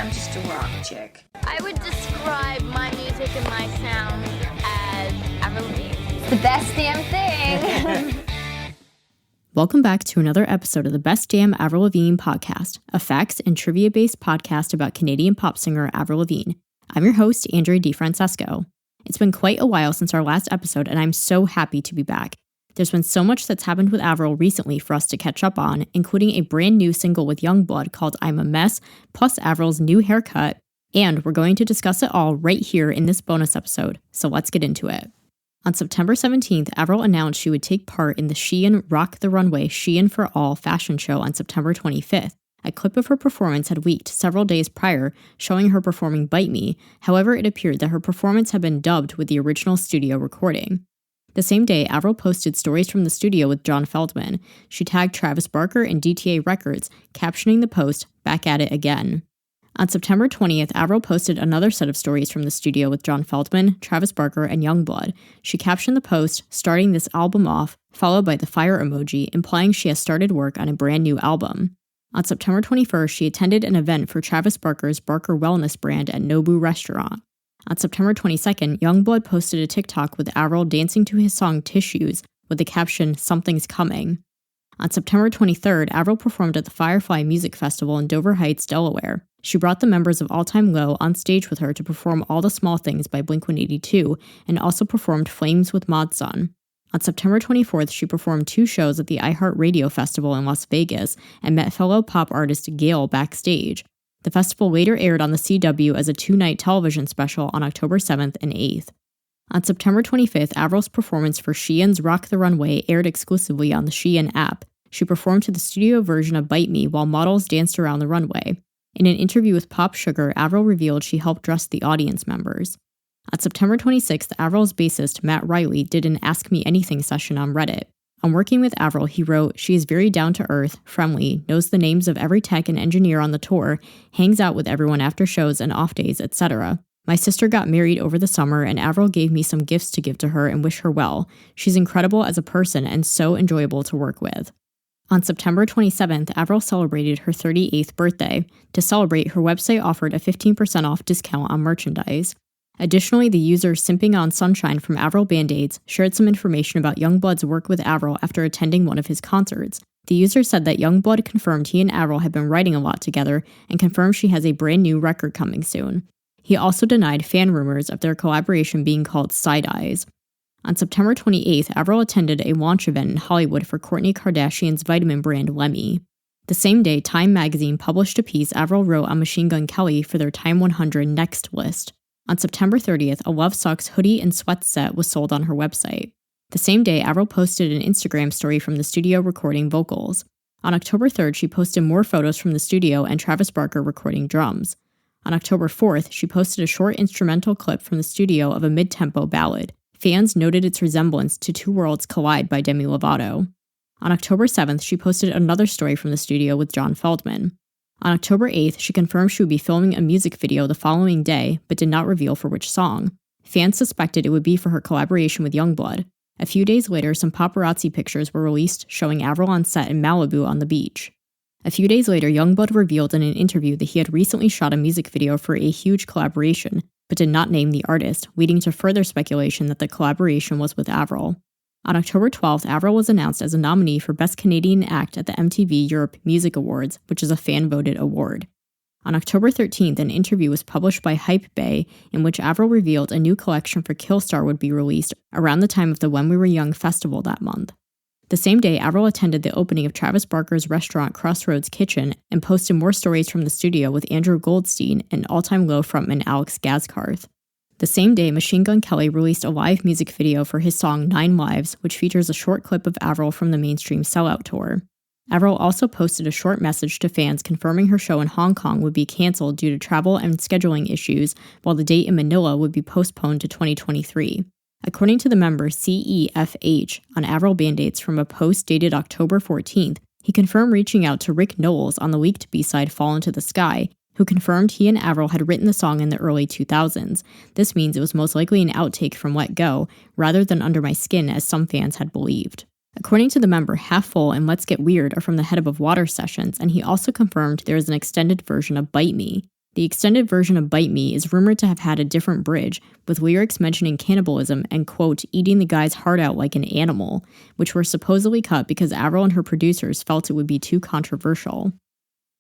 I'm just a rock chick. I would describe my music and my sound as Avril. It's the best damn thing. Welcome back to another episode of the Best Damn Avril Lavigne podcast, a facts and trivia-based podcast about Canadian pop singer Avril Lavigne. I'm your host, Andrea DiFrancesco. It's been quite a while since our last episode, and I'm so happy to be back. There's been so much that's happened with Avril recently for us to catch up on, including a brand new single with Yungblud called I'm a Mess, plus Avril's new haircut, and we're going to discuss it all right here in this bonus episode, so let's get into it. On September 17th, Avril announced she would take part in the Shein Rock the Runway Shein for All fashion show on September 25th. A clip of her performance had leaked several days prior, showing her performing Bite Me. However, it appeared that her performance had been dubbed with the original studio recording. The same day, Avril posted stories from the studio with John Feldmann. She tagged Travis Barker and DTA Records, captioning the post, "Back at it again." On September 20th, Avril posted another set of stories from the studio with John Feldmann, Travis Barker, and Yungblud. She captioned the post, starting this album off, followed by the fire emoji, implying she has started work on a brand new album. On September 21st, she attended an event for Travis Barker's Barker Wellness brand at Nobu Restaurant. On September 22nd, Yungblud posted a TikTok with Avril dancing to his song Tissues with the caption, "Something's Coming." On September 23rd, Avril performed at the Firefly Music Festival in Dover Heights, Delaware. She brought the members of All Time Low on stage with her to perform All the Small Things by Blink-182 and also performed Flames with Mod Sun. On September 24th, she performed 2 shows at the iHeartRadio Festival in Las Vegas and met fellow pop artist Gayle backstage. The festival later aired on the CW as a 2-night television special on October 7th and 8th. On September 25th, Avril's performance for Shein's Rock the Runway aired exclusively on the Shein app. She performed to the studio version of Bite Me while models danced around the runway. In an interview with Pop Sugar, Avril revealed she helped dress the audience members. On September 26th, Avril's bassist Matt Riley did an Ask Me Anything session on Reddit. On working with Avril, he wrote, "She is very down-to-earth, friendly, knows the names of every tech and engineer on the tour, hangs out with everyone after shows and off days, etc. My sister got married over the summer, and Avril gave me some gifts to give to her and wish her well. She's incredible as a person and so enjoyable to work with." On September 27th, Avril celebrated her 38th birthday. To celebrate, her website offered a 15% off discount on merchandise. Additionally, the user Simping on Sunshine from Avril Band-Aids shared some information about Yungblud's work with Avril after attending one of his concerts. The user said that Yungblud confirmed he and Avril had been writing a lot together and confirmed she has a brand new record coming soon. He also denied fan rumors of their collaboration being called Side Eyes. On September 28th, Avril attended a launch event in Hollywood for Kourtney Kardashian's vitamin brand Lemmy. The same day, Time magazine published a piece Avril wrote on Machine Gun Kelly for their Time 100 Next list. On September 30th, a Love Sux hoodie and sweat set was sold on her website. The same day, Avril posted an Instagram story from the studio recording vocals. On October 3rd, she posted more photos from the studio and Travis Barker recording drums. On October 4th, she posted a short instrumental clip from the studio of a mid-tempo ballad. Fans noted its resemblance to Two Worlds Collide by Demi Lovato. On October 7th, she posted another story from the studio with John Feldmann. On October 8th, she confirmed she would be filming a music video the following day, but did not reveal for which song. Fans suspected it would be for her collaboration with Yungblud. A few days later, some paparazzi pictures were released showing Avril on set in Malibu on the beach. A few days later, Yungblud revealed in an interview that he had recently shot a music video for a huge collaboration, but did not name the artist, leading to further speculation that the collaboration was with Avril. On October 12th, Avril was announced as a nominee for Best Canadian Act at the MTV Europe Music Awards, which is a fan-voted award. On October 13th, an interview was published by Hypebae in which Avril revealed a new collection for Killstar would be released around the time of the When We Were Young festival that month. The same day, Avril attended the opening of Travis Barker's restaurant Crossroads Kitchen and posted more stories from the studio with Andrew Goldstein and All Time Low frontman Alex Gaskarth. The same day, Machine Gun Kelly released a live music video for his song 9 Lives, which features a short clip of Avril from the mainstream Sellout tour. Avril also posted a short message to fans confirming her show in Hong Kong would be canceled due to travel and scheduling issues, while the date in Manila would be postponed to 2023. According to the member CEFH on Avril Band-Aids from a post dated October 14th, he confirmed reaching out to Rick Knowles on the leaked B-side Fall Into the Sky, who confirmed he and Avril had written the song in the early 2000s. This means it was most likely an outtake from Let Go, rather than Under My Skin as some fans had believed. According to the member, Half Full and Let's Get Weird are from the Head Above Water sessions, and he also confirmed there is an extended version of Bite Me. The extended version of Bite Me is rumored to have had a different bridge, with lyrics mentioning cannibalism and, quote, eating the guy's heart out like an animal, which were supposedly cut because Avril and her producers felt it would be too controversial.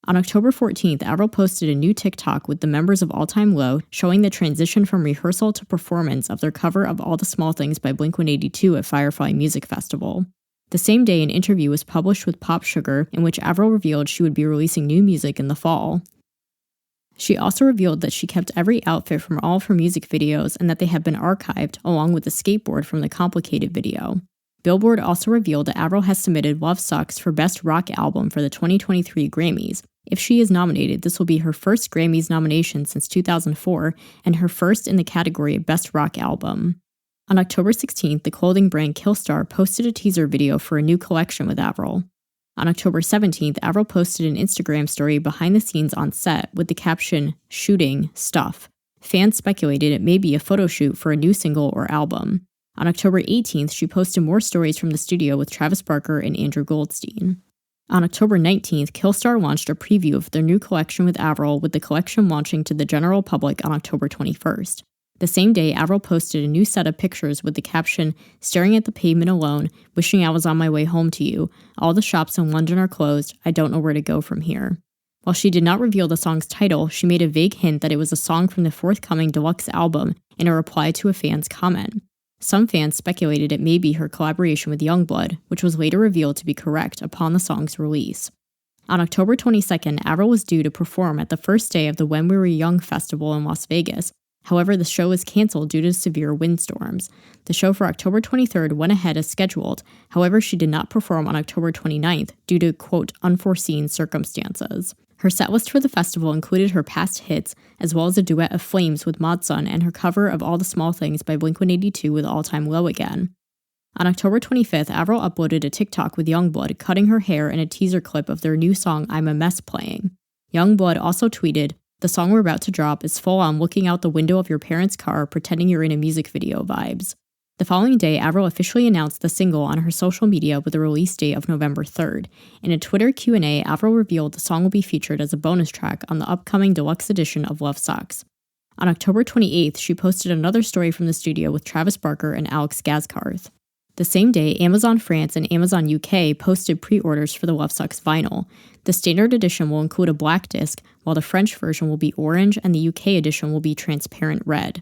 On October 14th, Avril posted a new TikTok with the members of All Time Low showing the transition from rehearsal to performance of their cover of All the Small Things by Blink-182 at Firefly Music Festival. The same day, an interview was published with Pop Sugar in which Avril revealed she would be releasing new music in the fall. She also revealed that she kept every outfit from all of her music videos and that they have been archived, along with the skateboard from the Complicated video. Billboard also revealed that Avril has submitted Love Sux for Best Rock Album for the 2023 Grammys. If she is nominated, this will be her first Grammys nomination since 2004 and her first in the category of Best Rock Album. On October 16th, the clothing brand Killstar posted a teaser video for a new collection with Avril. On October 17th, Avril posted an Instagram story behind the scenes on set with the caption, "Shooting Stuff." Fans speculated it may be a photo shoot for a new single or album. On October 18th, she posted more stories from the studio with Travis Barker and Andrew Goldstein. On October 19th, Killstar launched a preview of their new collection with Avril, with the collection launching to the general public on October 21st. The same day, Avril posted a new set of pictures with the caption, "Staring at the pavement alone, wishing I was on my way home to you. All the shops in London are closed. I don't know where to go from here." While she did not reveal the song's title, she made a vague hint that it was a song from the forthcoming deluxe album in a reply to a fan's comment. Some fans speculated it may be her collaboration with Yungblud, which was later revealed to be correct upon the song's release. On October 22nd, Avril was due to perform at the first day of the When We Were Young festival in Las Vegas. However, the show was canceled due to severe windstorms. The show for October 23rd went ahead as scheduled. However, she did not perform on October 29th due to, quote, unforeseen circumstances. Her setlist for the festival included her past hits, as well as a duet of Flames with Modson and her cover of All the Small Things by Blink-182 with All Time Low again. On October 25th, Avril uploaded a TikTok with Yungblud cutting her hair and a teaser clip of their new song I'm a Mess playing. Yungblud also tweeted, "The song we're about to drop is full on looking out the window of your parents' car pretending you're in a music video vibes." The following day, Avril officially announced the single on her social media with a release date of November 3rd. In a Twitter Q&A, Avril revealed the song will be featured as a bonus track on the upcoming deluxe edition of Love Sux. On October 28th, she posted another story from the studio with Travis Barker and Alex Gazkarth. The same day, Amazon France and Amazon UK posted pre-orders for the Love Sux vinyl. The standard edition will include a black disc, while the French version will be orange and the UK edition will be transparent red.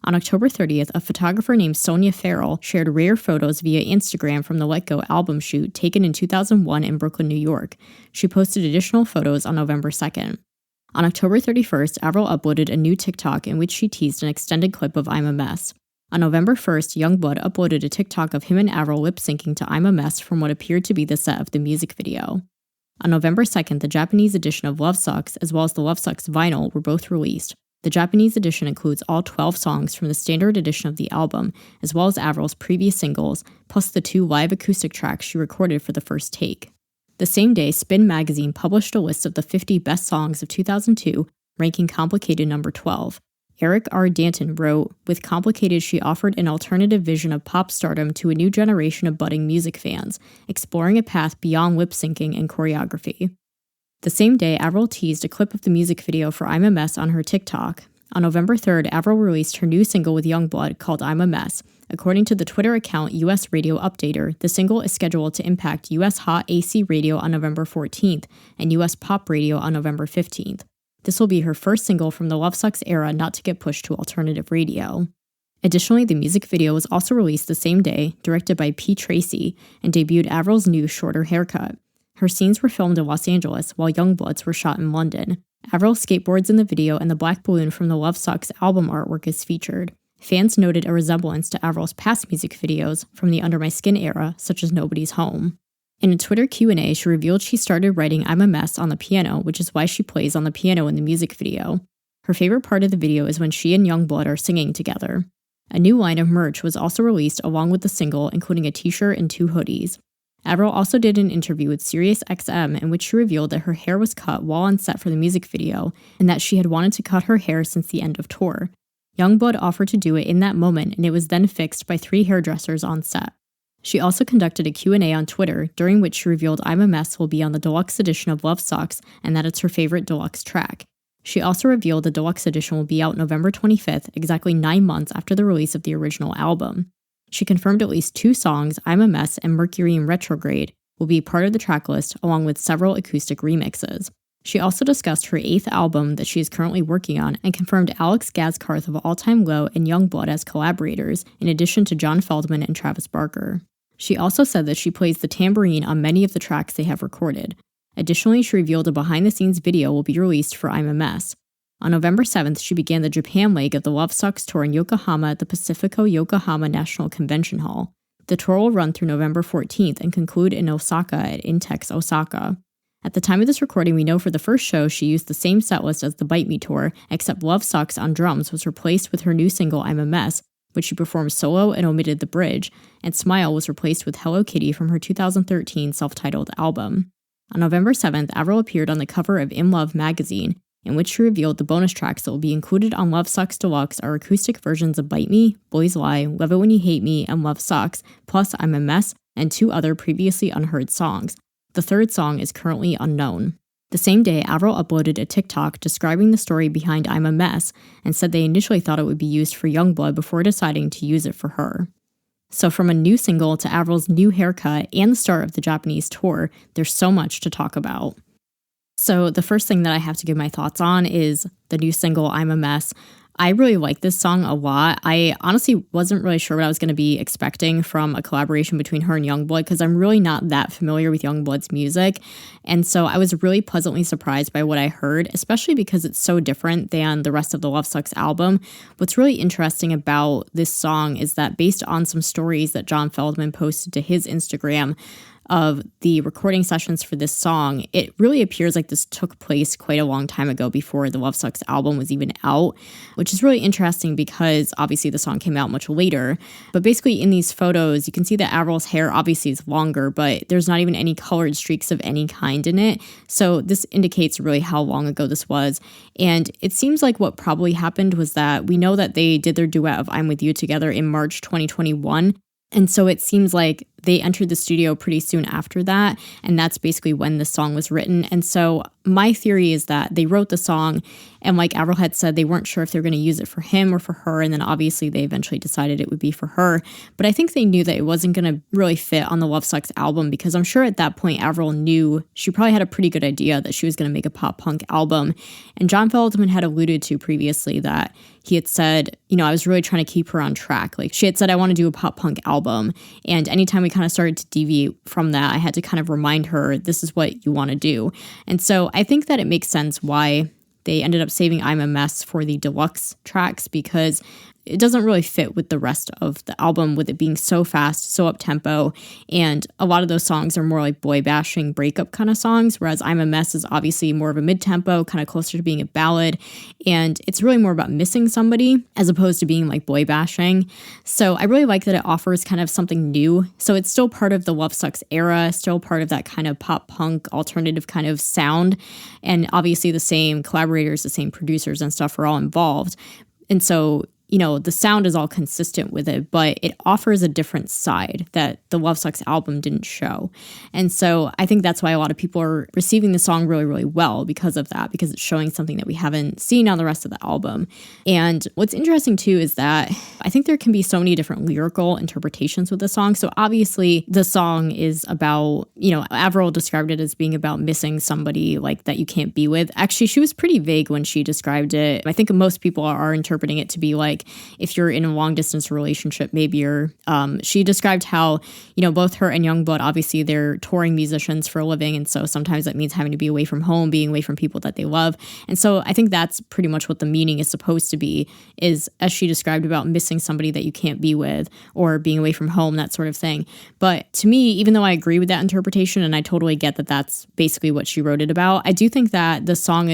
On October 30th, a photographer named Sonia Farrell shared rare photos via Instagram from the Let Go album shoot taken in 2001 in Brooklyn, New York. She posted additional photos on November 2nd. On October 31st, Avril uploaded a new TikTok in which she teased an extended clip of I'm a Mess. On November 1st, Yungblud uploaded a TikTok of him and Avril lip-syncing to I'm a Mess from what appeared to be the set of the music video. On November 2nd, the Japanese edition of Love Sux as well as the Love Sux vinyl were both released. The Japanese edition includes all 12 songs from the standard edition of the album, as well as Avril's previous singles, plus the 2 live acoustic tracks she recorded for the first take. The same day, Spin magazine published a list of the 50 best songs of 2002, ranking Complicated number 12. Eric R. Danton wrote, "With Complicated, she offered an alternative vision of pop stardom to a new generation of budding music fans, exploring a path beyond lip-syncing and choreography." The same day, Avril teased a clip of the music video for I'm a Mess on her TikTok. On November 3rd, Avril released her new single with Yungblud called I'm a Mess. According to the Twitter account US Radio Updater, the single is scheduled to impact US Hot AC Radio on November 14th and US Pop Radio on November 15th. This will be her first single from the Love Sux era not to get pushed to alternative radio. Additionally, the music video was also released the same day, directed by P. Tracy, and debuted Avril's new shorter haircut. Her scenes were filmed in Los Angeles, while Yungblud's were shot in London. Avril skateboards in the video, and the black balloon from the Love Sux album artwork is featured. Fans noted a resemblance to Avril's past music videos from the Under My Skin era, such as Nobody's Home. In a Twitter Q&A, she revealed she started writing I'm a Mess on the piano, which is why she plays on the piano in the music video. Her favorite part of the video is when she and Yungblud are singing together. A new line of merch was also released along with the single, including a t-shirt and 2 hoodies. Avril also did an interview with SiriusXM in which she revealed that her hair was cut while on set for the music video and that she had wanted to cut her hair since the end of tour. Yungblud offered to do it in that moment, and it was then fixed by 3 hairdressers on set. She also conducted a Q&A on Twitter, during which she revealed I'm a Mess will be on the deluxe edition of Love Sux and that it's her favorite deluxe track. She also revealed the deluxe edition will be out November 25th, exactly 9 months after the release of the original album. She confirmed at least 2 songs, I'm a Mess and Mercury in Retrograde, will be part of the tracklist along with several acoustic remixes. She also discussed her 8th album that she is currently working on and confirmed Alex Gazkarth of All Time Low and Yungblud as collaborators, in addition to John Feldman and Travis Barker. She also said that she plays the tambourine on many of the tracks they have recorded. Additionally, she revealed a behind-the-scenes video will be released for I'm a Mess. On November 7th, she began the Japan leg of the Love Sux tour in Yokohama at the Pacifico Yokohama National Convention Hall. The tour will run through November 14th and conclude in Osaka at Intex Osaka. At the time of this recording, we know for the first show she used the same setlist as the Bite Me tour, except Love Sux on drums was replaced with her new single I'm a Mess, which she performed solo and omitted the bridge, and Smile was replaced with Hello Kitty from her 2013 self-titled album. On November 7th, Avril appeared on the cover of In Love magazine, in which she revealed the bonus tracks that will be included on Love Sux Deluxe are acoustic versions of Bite Me, Boys Lie, Love It When You Hate Me, and Love Sux, plus I'm a Mess, and 2 other previously unheard songs. The 3rd song is currently unknown. The same day, Avril uploaded a TikTok describing the story behind I'm a Mess and said they initially thought it would be used for Yungblud before deciding to use it for her. So from a new single to Avril's new haircut and the start of the Japanese tour, there's so much to talk about. So the first thing that I have to give my thoughts on is the new single I'm a Mess. I really like this song a lot. I honestly wasn't really sure what I was going to be expecting from a collaboration between her and Yungblud because I'm really not that familiar with Yungblud's music. And so I was really pleasantly surprised by what I heard, especially because it's so different than the rest of the Love Sux album. What's really interesting about this song is that based on some stories that John Feldman posted to his Instagram of the recording sessions for this song, it really appears like this took place quite a long time ago before the Love Sux album was even out, which is really interesting because obviously the song came out much later. But basically in these photos, you can see that Avril's hair obviously is longer, but there's not even any colored streaks of any kind in it. So this indicates really how long ago this was. And it seems like what probably happened was that we know that they did their duet of I'm With You together in March 2021. And so it seems like they entered the studio pretty soon after that, and that's basically when the song was written. And so my theory is that they wrote the song, and like Avril had said, they weren't sure if they were going to use it for him or for her, and then obviously they eventually decided it would be for her. But I think they knew that it wasn't going to really fit on the Love Sux album, because I'm sure at that point Avril knew, she probably had a pretty good idea that she was going to make a pop-punk album. And John Feldman had alluded to previously that he had said, you know, I was really trying to keep her on track. Like she had said, I want to do a pop-punk album, and anytime we kind of started to deviate from that, I had to kind of remind her, this is what you want to do. And so I think that it makes sense why they ended up saving I'm a Mess for the deluxe tracks, because it doesn't really fit with the rest of the album, with it being so fast, so up-tempo, and a lot of those songs are more like boy-bashing breakup kind of songs, whereas I'm a Mess is obviously more of a mid-tempo, kind of closer to being a ballad, and it's really more about missing somebody as opposed to being like boy-bashing. So I really like that it offers kind of something new. So it's still part of the Love Sux era, still part of that kind of pop-punk alternative kind of sound, and obviously the same collaborators, the same producers and stuff are all involved. And so, you know, the sound is all consistent with it, but it offers a different side that the Love Sux album didn't show. And so I think that's why a lot of people are receiving the song really, really well because of that, because it's showing something that we haven't seen on the rest of the album. And what's interesting too is that I think there can be so many different lyrical interpretations with the song. So obviously the song is about, you know, Avril described it as being about missing somebody like that you can't be with. Actually, she was pretty vague when she described it. I think most people are interpreting it to be like, if you're in a long distance relationship, maybe you're, she described how, you know, both her and Yungblud, obviously they're touring musicians for a living. And so sometimes that means having to be away from home, being away from people that they love. And so I think that's pretty much what the meaning is supposed to be, is as she described about missing somebody that you can't be with or being away from home, that sort of thing. But to me, even though I agree with that interpretation and I totally get that that's basically what she wrote it about, I do think that the song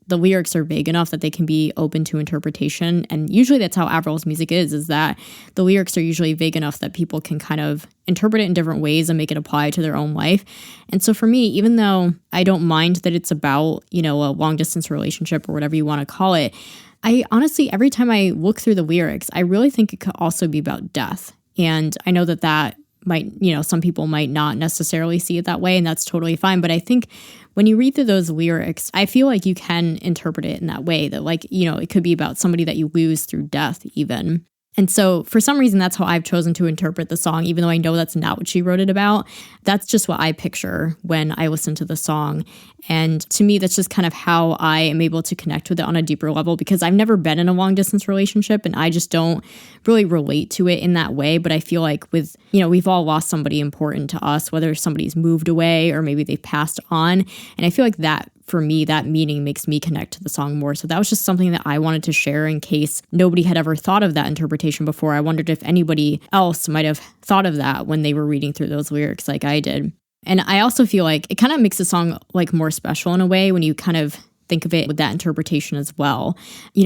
the lyrics are vague enough that they can be open to interpretation. And usually that's how Avril's music is that the lyrics are usually vague enough that people can kind of interpret it in different ways and make it apply to their own life. And so for me, even though I don't mind that it's about, you know, a long distance relationship or whatever you want to call it, I honestly, every time I look through the lyrics, I really think it could also be about death. And I know that some people might not necessarily see it that way, and that's totally fine. But I think when you read through those lyrics, I feel like you can interpret it in that way, that it could be about somebody that you lose through death even. And so for some reason, that's how I've chosen to interpret the song, even though I know that's not what she wrote it about. That's just what I picture when I listen to the song. And to me, that's just kind of how I am able to connect with it on a deeper level, because I've never been in a long distance relationship and I just don't really relate to it in that way. But I feel like we've all lost somebody important to us, whether somebody's moved away or maybe they've passed on. And I feel like that, for me, that meaning makes me connect to the song more. So that was just something that I wanted to share in case nobody had ever thought of that interpretation before. I wondered if anybody else might have thought of that when they were reading through those lyrics like I did. And I also feel like it kind of makes the song more special in a way when you kind of think of it with that interpretation as well.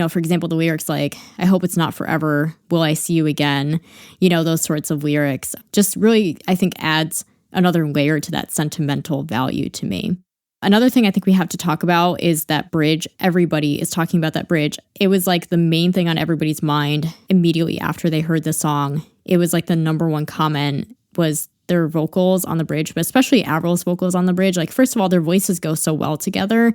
For example, the lyrics I hope it's not forever, will I see you again? Those sorts of lyrics just really, I think, adds another layer to that sentimental value to me. Another thing I think we have to talk about is that bridge. Everybody is talking about that bridge. It was the main thing on everybody's mind immediately after they heard the song. It was the number one comment was their vocals on the bridge, but especially Avril's vocals on the bridge. First of all, their voices go so well together.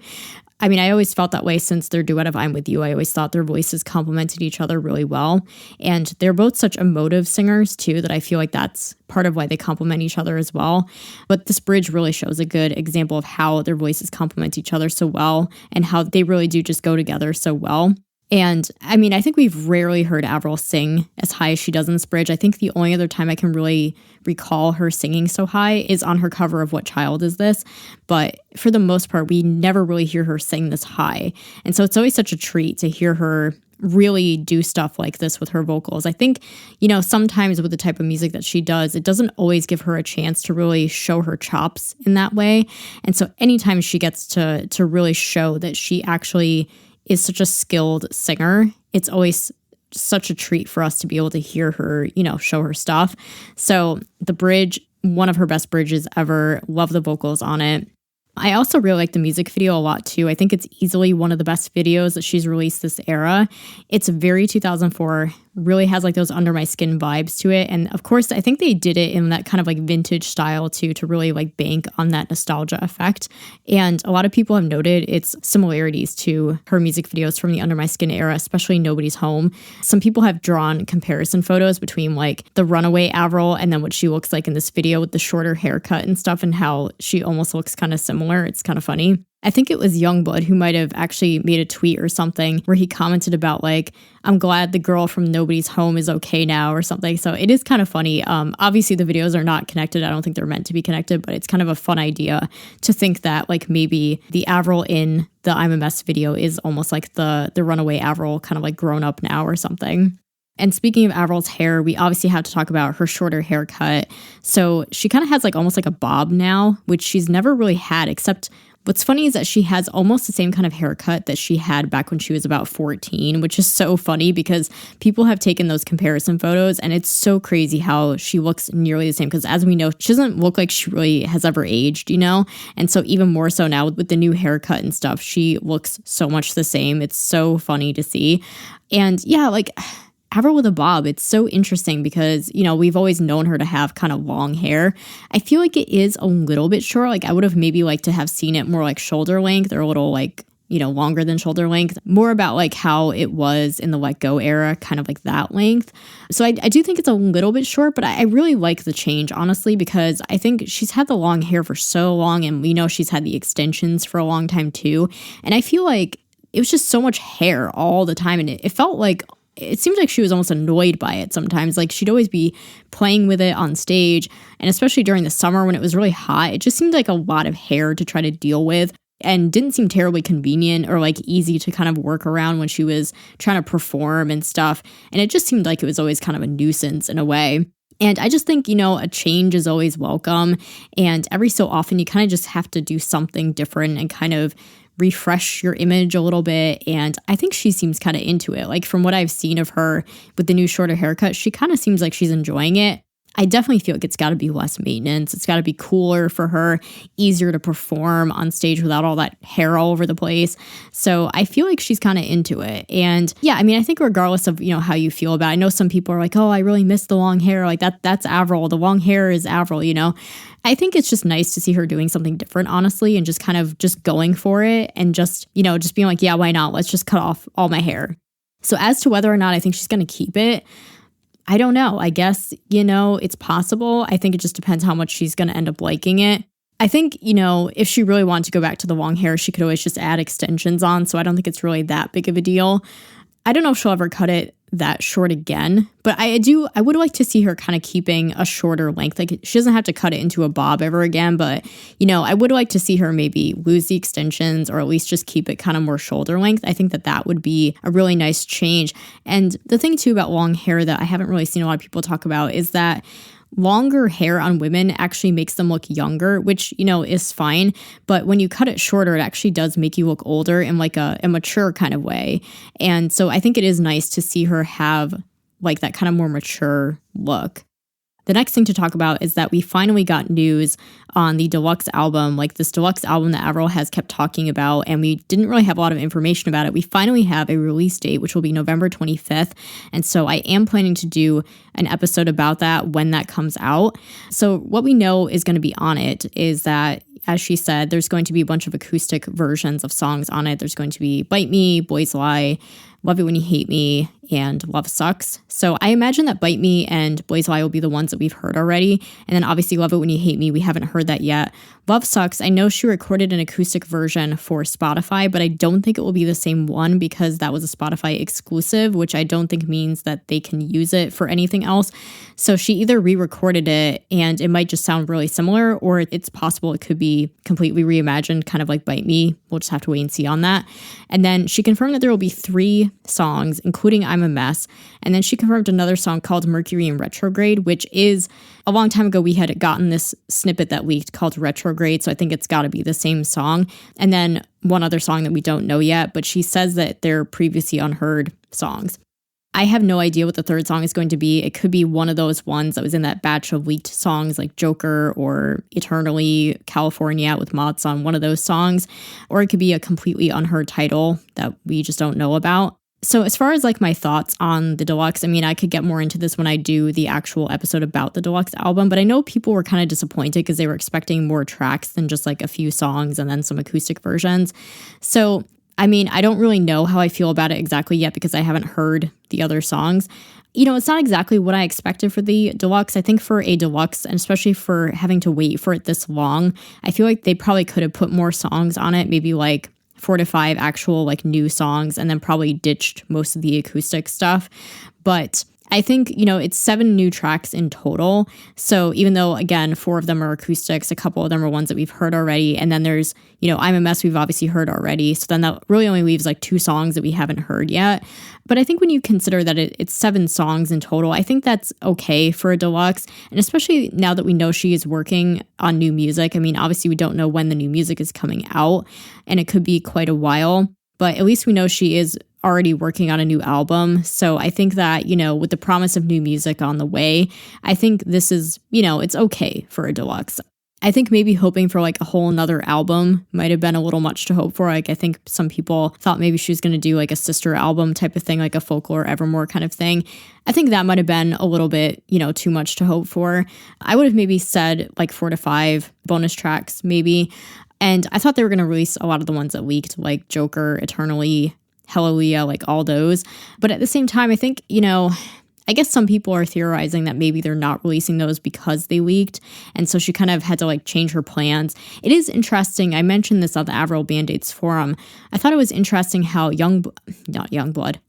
I mean, I always felt that way since their duet of I'm With You. I always thought their voices complemented each other really well. And they're both such emotive singers, too, that I feel like that's part of why they complement each other as well. But this bridge really shows a good example of how their voices complement each other so well and how they really do just go together so well. And I mean, I think we've rarely heard Avril sing as high as she does in this bridge. I think the only other time I can really recall her singing so high is on her cover of What Child Is This? But for the most part, we never really hear her sing this high. And so it's always such a treat to hear her really do stuff like this with her vocals. I think, sometimes with the type of music that she does, it doesn't always give her a chance to really show her chops in that way. And so anytime she gets to really show that she actually is such a skilled singer, it's always such a treat for us to be able to hear her, show her stuff. So the bridge, one of her best bridges ever. Love the vocals on it. I also really like the music video a lot too. I think it's easily one of the best videos that she's released this era. It's very 2004, really has those Under My Skin vibes to it. And of course, I think they did it in that kind of vintage style too, to really bank on that nostalgia effect. And a lot of people have noted its similarities to her music videos from the Under My Skin era, especially Nobody's Home. Some people have drawn comparison photos between the runaway Avril and then what she looks like in this video with the shorter haircut and stuff, and how she almost looks kind of similar. It's kind of funny. I think it was Yungblud who might have actually made a tweet or something where he commented about I'm glad the girl from Nobody's Home is okay now or something. So it is kind of funny. Obviously the videos are not connected. I don't think they're meant to be connected, but it's kind of a fun idea to think that maybe the Avril in the I'm a Mess video is almost the runaway Avril kind of grown up now or something. And speaking of Avril's hair, we obviously have to talk about her shorter haircut. So she kind of has almost a bob now, which she's never really had, except what's funny is that she has almost the same kind of haircut that she had back when she was about 14, which is so funny because people have taken those comparison photos and it's so crazy how she looks nearly the same. Because as we know, she doesn't look like she really has ever aged, And so even more so now with the new haircut and stuff, she looks so much the same. It's so funny to see. And yeah, Avril with a bob, it's so interesting because, we've always known her to have kind of long hair. I feel like it is a little bit short. I would have maybe liked to have seen it more shoulder length or a little longer than shoulder length, more about how it was in the Let Go era, kind of that length. So I do think it's a little bit short, but I really like the change, honestly, because I think she's had the long hair for so long and we know she's had the extensions for a long time too. And I feel like it was just so much hair all the time and it felt it seems like she was almost annoyed by it sometimes. She'd always be playing with it on stage. And especially during the summer when it was really hot, it just seemed like a lot of hair to try to deal with and didn't seem terribly convenient or easy to kind of work around when she was trying to perform and stuff. And it just seemed like it was always kind of a nuisance in a way. And I just think, a change is always welcome. And every so often you kind of just have to do something different and kind of refresh your image a little bit. And I think she seems kind of into it. From what I've seen of her with the new shorter haircut, she kind of seems like she's enjoying it. I definitely feel like it's got to be less maintenance. It's got to be cooler for her, easier to perform on stage without all that hair all over the place. So I feel like she's kind of into it. And yeah, I mean, I think regardless of, how you feel about it, I know some people are like, oh, I really miss the long hair. Like that's Avril. The long hair is Avril, I think it's just nice to see her doing something different, honestly, and just kind of just going for it and just being like, yeah, why not? Let's just cut off all my hair. So as to whether or not I think she's going to keep it, I don't know. I guess, it's possible. I think it just depends how much she's going to end up liking it. I think, if she really wanted to go back to the long hair, she could always just add extensions on. So I don't think it's really that big of a deal. I don't know if she'll ever cut it that short again, but I would like to see her kind of keeping a shorter length. Like she doesn't have to cut it into a bob ever again, but I would like to see her maybe lose the extensions or at least just keep it kind of more shoulder length. I think that would be a really nice change. And the thing too about long hair that I haven't really seen a lot of people talk about is that longer hair on women actually makes them look younger, which, is fine. But when you cut it shorter, it actually does make you look older in like a mature kind of way. And so I think it is nice to see her have like that kind of more mature look. The next thing to talk about is that we finally got news on the deluxe album, like this deluxe album that Avril has kept talking about, and we didn't really have a lot of information about it. We finally have a release date, which will be November 25th. And so I am planning to do an episode about that when that comes out. So what we know is going to be on it is that, as she said, there's going to be a bunch of acoustic versions of songs on it. There's going to be Bite Me, Boys Lie, Love It When You Hate Me, and Love Sux. So I imagine that Bite Me and Boys Lie will be the ones that we've heard already. And then obviously Love It When You Hate Me, we haven't heard that yet. Love Sux, I know she recorded an acoustic version for Spotify, but I don't think it will be the same one because that was a Spotify exclusive, which I don't think means that they can use it for anything else. So she either re-recorded it and it might just sound really similar, or it's possible it could be completely reimagined, kind of like Bite Me. We'll just have to wait and see on that. And then she confirmed that there will be 3 songs, including I'm a Mess. And then she confirmed another song called Mercury in Retrograde, which is a long time ago we had gotten this snippet that leaked called Retrograde. So I think it's got to be the same song. And then one other song that we don't know yet, but she says that they're previously unheard songs. I have no idea what the third song is going to be. It could be one of those ones that was in that batch of leaked songs like Joker or Eternally, California with Mods on one of those songs. Or it could be a completely unheard title that we just don't know about. So as far as like my thoughts on the deluxe, I mean, I could get more into this when I do the actual episode about the deluxe album, but I know people were kind of disappointed because they were expecting more tracks than just like a few songs and then some acoustic versions. So, I mean, I don't really know how I feel about it exactly yet because I haven't heard the other songs. It's not exactly what I expected for the deluxe. I think for a deluxe, and especially for having to wait for it this long, I feel like they probably could have put more songs on it, maybe like 4 to 5 actual like new songs, and then probably ditched most of the acoustic stuff. But I think, it's 7 new tracks in total. So even though, again, 4 of them are acoustics, a couple of them are ones that we've heard already. And then there's, I'm a Mess we've obviously heard already. So then that really only leaves like 2 songs that we haven't heard yet. But I think when you consider that it's 7 songs in total, I think that's okay for a deluxe. And especially now that we know she is working on new music. I mean, obviously we don't know when the new music is coming out, and it could be quite a while. But at least we know she is already working on a new album. So I think that, with the promise of new music on the way, I think this is, it's okay for a deluxe. I think maybe hoping for like a whole nother album might have been a little much to hope for. Like I think some people thought maybe she was going to do like a sister album type of thing, like a Folklore Evermore kind of thing. I think that might have been a little bit, too much to hope for. I would have maybe said like 4 to 5 bonus tracks maybe. And I thought they were going to release a lot of the ones that leaked, like Joker, Eternally, Hallelujah, like all those. But at the same time, I think, I guess some people are theorizing that maybe they're not releasing those because they leaked. And so she kind of had to like change her plans. It is interesting. I mentioned this on the Avril Band-Aids forum. I thought it was interesting how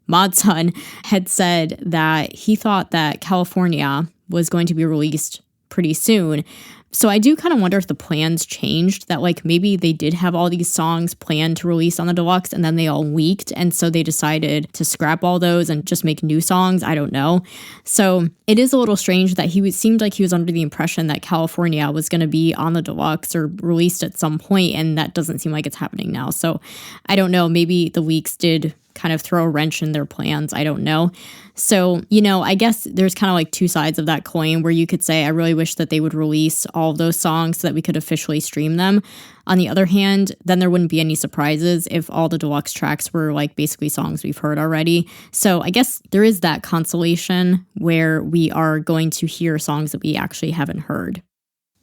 Modson had said that he thought that California was going to be released pretty soon. So I do kind of wonder if the plans changed, that like maybe they did have all these songs planned to release on the deluxe and then they all leaked. And so they decided to scrap all those and just make new songs. I don't know. So it is a little strange that seemed like he was under the impression that California was going to be on the deluxe or released at some point, and that doesn't seem like it's happening now. So I don't know. Maybe the leaks did kind of throw a wrench in their plans. I don't know. So, I guess there's kind of like two sides of that coin where you could say, I really wish that they would release all of those songs so that we could officially stream them. On the other hand, then there wouldn't be any surprises if all the deluxe tracks were like basically songs we've heard already. So I guess there is that consolation where we are going to hear songs that we actually haven't heard.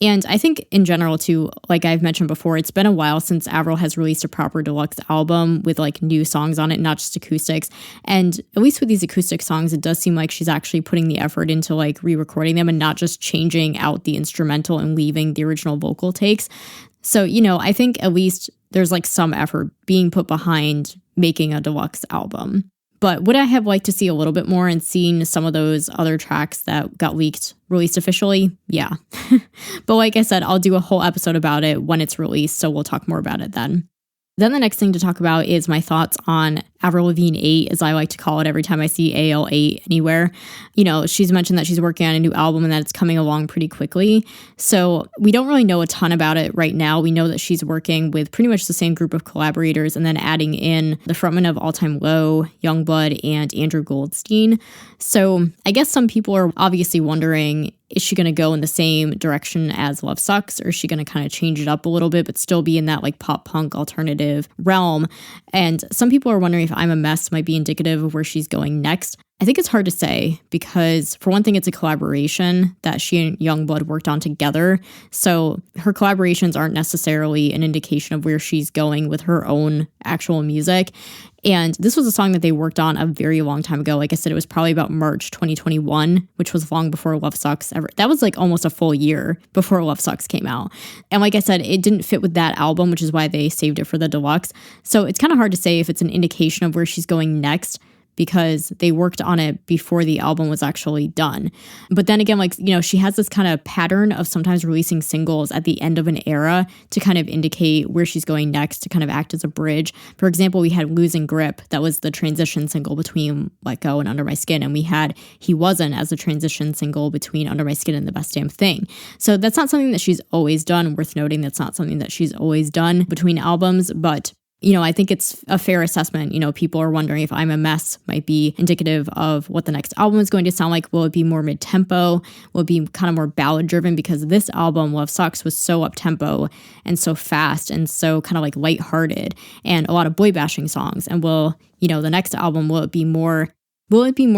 And I think in general, too, like I've mentioned before, it's been a while since Avril has released a proper deluxe album with like new songs on it, not just acoustics. And at least with these acoustic songs, it does seem like she's actually putting the effort into like re-recording them and not just changing out the instrumental and leaving the original vocal takes. So, I think at least there's like some effort being put behind making a deluxe album. But would I have liked to see a little bit more and seen some of those other tracks that got leaked released officially? Yeah. But like I said, I'll do a whole episode about it when it's released, so we'll talk more about it then. Then the next thing to talk about is my thoughts on Avril Lavigne 8, as I like to call it every time I see AL8 anywhere. She's mentioned that she's working on a new album and that it's coming along pretty quickly. So we don't really know a ton about it right now. We know that she's working with pretty much the same group of collaborators and then adding in the frontman of All Time Low, Yungblud, and Andrew Goldstein. So I guess some people are obviously wondering, is she going to go in the same direction as Love Sux, or is she going to kind of change it up a little bit but still be in that like pop punk alternative realm? And some people are wondering if I'm a Mess might be indicative of where she's going next. I think it's hard to say because, for one thing, it's a collaboration that she and Yungblud worked on together. So her collaborations aren't necessarily an indication of where she's going with her own actual music. And this was a song that they worked on a very long time ago. Like I said, it was probably about March 2021, which was long before Love Sux ever. That was like almost a full year before Love Sux came out. And like I said, it didn't fit with that album, which is why they saved it for the deluxe. So it's kind of hard to say if it's an indication of where she's going next, because they worked on it before the album was actually done. But then again, she has this kind of pattern of sometimes releasing singles at the end of an era to kind of indicate where she's going next, to kind of act as a bridge. For example, we had Losing Grip. That was the transition single between Let Go and Under My Skin. And we had He Wasn't as a transition single between Under My Skin and The Best Damn Thing. So that's not something that she's always done. Worth noting, that's not something that she's always done between albums. But I think it's a fair assessment. People are wondering if I'm a Mess might be indicative of what the next album is going to sound like. Will it be more mid-tempo? Will it be kind of more ballad-driven? Because this album, Love Sux, was so up-tempo and so fast and so kind of like lighthearted and a lot of boy-bashing songs. And will the next album, will it be more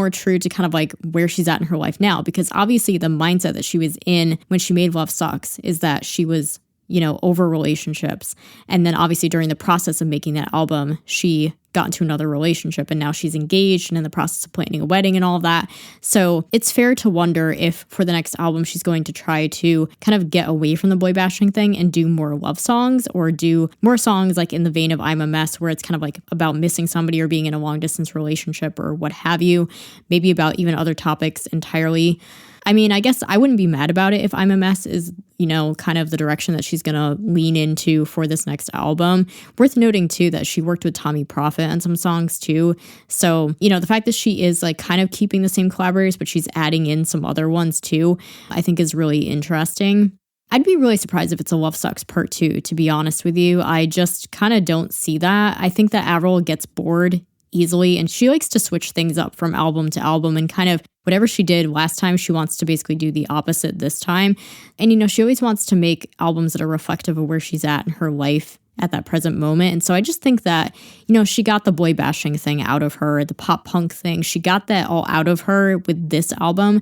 true to kind of like where she's at in her life now? Because obviously the mindset that she was in when she made Love Sux is that she was over relationships. And then obviously during the process of making that album, she got into another relationship and now she's engaged and in the process of planning a wedding and all of that. So it's fair to wonder if for the next album, she's going to try to kind of get away from the boy bashing thing and do more love songs, or do more songs like in the vein of I'm a Mess, where it's kind of like about missing somebody or being in a long distance relationship or what have you, maybe about even other topics entirely. I mean, I guess I wouldn't be mad about it if I'm a Mess is, kind of the direction that she's going to lean into for this next album. Worth noting, too, that she worked with Tommy Prophet on some songs, too. So, the fact that she is like kind of keeping the same collaborators, but she's adding in some other ones, too, I think is really interesting. I'd be really surprised if it's a Love Sux Part 2, to be honest with you. I just kind of don't see that. I think that Avril gets bored easily, and she likes to switch things up from album to album, and kind of whatever she did last time, she wants to basically do the opposite this time. And, she always wants to make albums that are reflective of where she's at in her life at that present moment. And so I just think that, she got the boy bashing thing out of her, the pop punk thing. She got that all out of her with this album.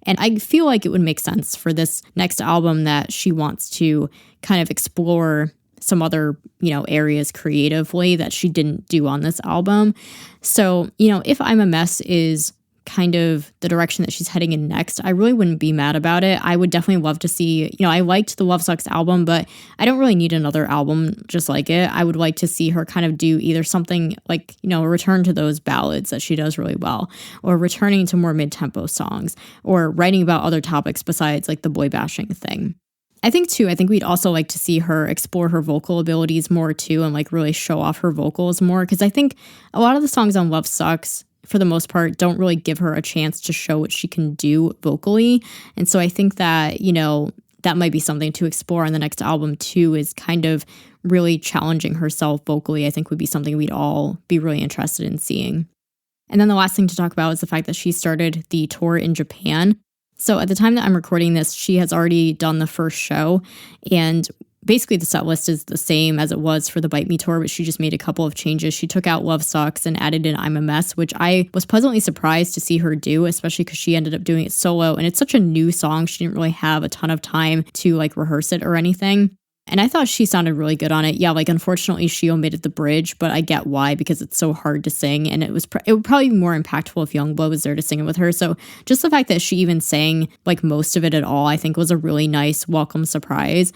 And I feel like it would make sense for this next album that she wants to kind of explore some other, areas creatively that she didn't do on this album. So, if I'm a Mess is kind of the direction that she's heading in next, I really wouldn't be mad about it. I would definitely love to see, I liked the Love Sux album, but I don't really need another album just like it. I would like to see her kind of do either something like, return to those ballads that she does really well, or returning to more mid-tempo songs, or writing about other topics besides like the boy bashing thing. I think we'd also like to see her explore her vocal abilities more too, and like really show off her vocals more. Because I think a lot of the songs on Love Sux, for the most part, don't really give her a chance to show what she can do vocally. And so I think that, that might be something to explore on the next album too, is kind of really challenging herself vocally, I think would be something we'd all be really interested in seeing. And then the last thing to talk about is the fact that she started the tour in Japan. So at the time that I'm recording this, she has already done the first show, and basically the set list is the same as it was for the Bite Me tour, but she just made a couple of changes. She took out Love Sux and added in I'm a Mess, which I was pleasantly surprised to see her do, especially because she ended up doing it solo. And it's such a new song. She didn't really have a ton of time to like rehearse it or anything. And I thought she sounded really good on it. Yeah, like unfortunately she omitted the bridge, but I get why, because it's so hard to sing, and it would probably be more impactful if Yungblud was there to sing it with her. So just the fact that she even sang like most of it at all, I think was a really nice welcome surprise.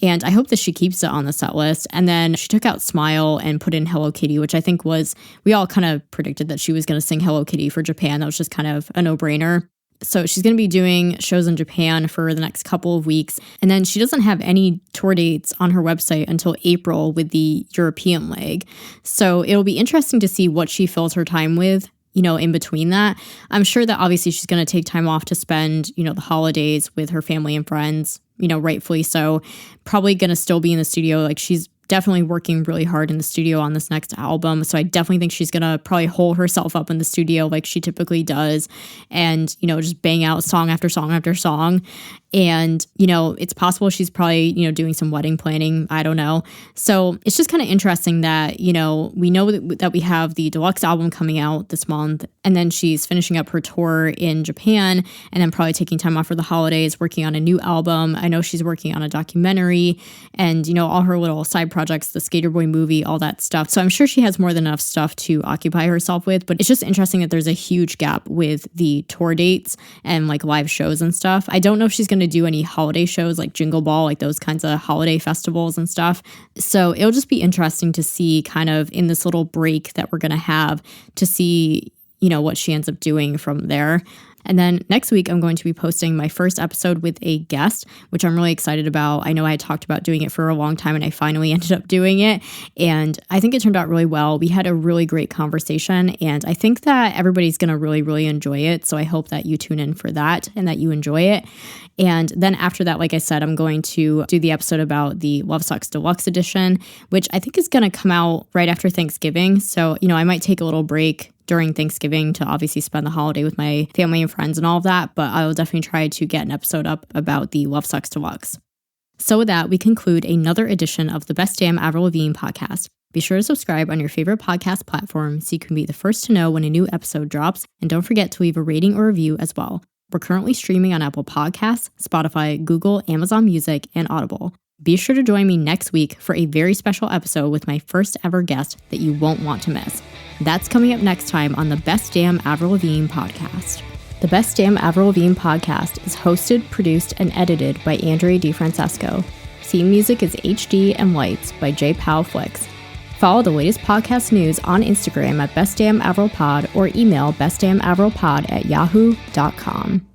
And I hope that she keeps it on the set list. And then she took out Smile and put in Hello Kitty, which I think we all kind of predicted that she was going to sing Hello Kitty for Japan. That was just kind of a no-brainer. So she's going to be doing shows in Japan for the next couple of weeks. And then she doesn't have any tour dates on her website until April with the European leg. So it'll be interesting to see what she fills her time with, in between that. I'm sure that obviously she's going to take time off to spend, the holidays with her family and friends, rightfully so. Probably going to still be in the studio. Like she's definitely working really hard in the studio on this next album. So I definitely think she's going to probably hole herself up in the studio like she typically does and, just bang out song after song after song. And, it's possible she's probably, doing some wedding planning. I don't know. So it's just kind of interesting that, we know that we have the deluxe album coming out this month, and then she's finishing up her tour in Japan and then probably taking time off for the holidays, working on a new album. I know she's working on a documentary and, all her little side projects, the Skater Boy movie, all that stuff. So I'm sure she has more than enough stuff to occupy herself with, but it's just interesting that there's a huge gap with the tour dates and like live shows and stuff. I don't know if she's going to do any holiday shows like Jingle Ball, like those kinds of holiday festivals and stuff. So it'll just be interesting to see kind of in this little break that we're going to have to see, what she ends up doing from there. And then next week, I'm going to be posting my first episode with a guest, which I'm really excited about. I know I had talked about doing it for a long time and I finally ended up doing it. And I think it turned out really well. We had a really great conversation and I think that everybody's going to really, really enjoy it. So I hope that you tune in for that and that you enjoy it. And then after that, like I said, I'm going to do the episode about the Love Sux Deluxe Edition, which I think is going to come out right after Thanksgiving. So, I might take a little break during Thanksgiving to obviously spend the holiday with my family and friends and all of that, but I will definitely try to get an episode up about the Love Sux Deluxe. So with that, we conclude another edition of the Best Damn Avril Lavigne podcast. Be sure to subscribe on your favorite podcast platform so you can be the first to know when a new episode drops, and don't forget to leave a rating or review as well. We're currently streaming on Apple Podcasts, Spotify, Google, Amazon Music, and Audible. Be sure to join me next week for a very special episode with my first ever guest that you won't want to miss. That's coming up next time on the Best Damn Avril Lavigne podcast. The Best Damn Avril Lavigne podcast is hosted, produced, and edited by Andrea DiFrancesco. Theme music is HD and Lights by J. Powell Flicks. Follow the latest podcast news on Instagram at bestdamnavrilpod or email bestdamnavrilpod@yahoo.com.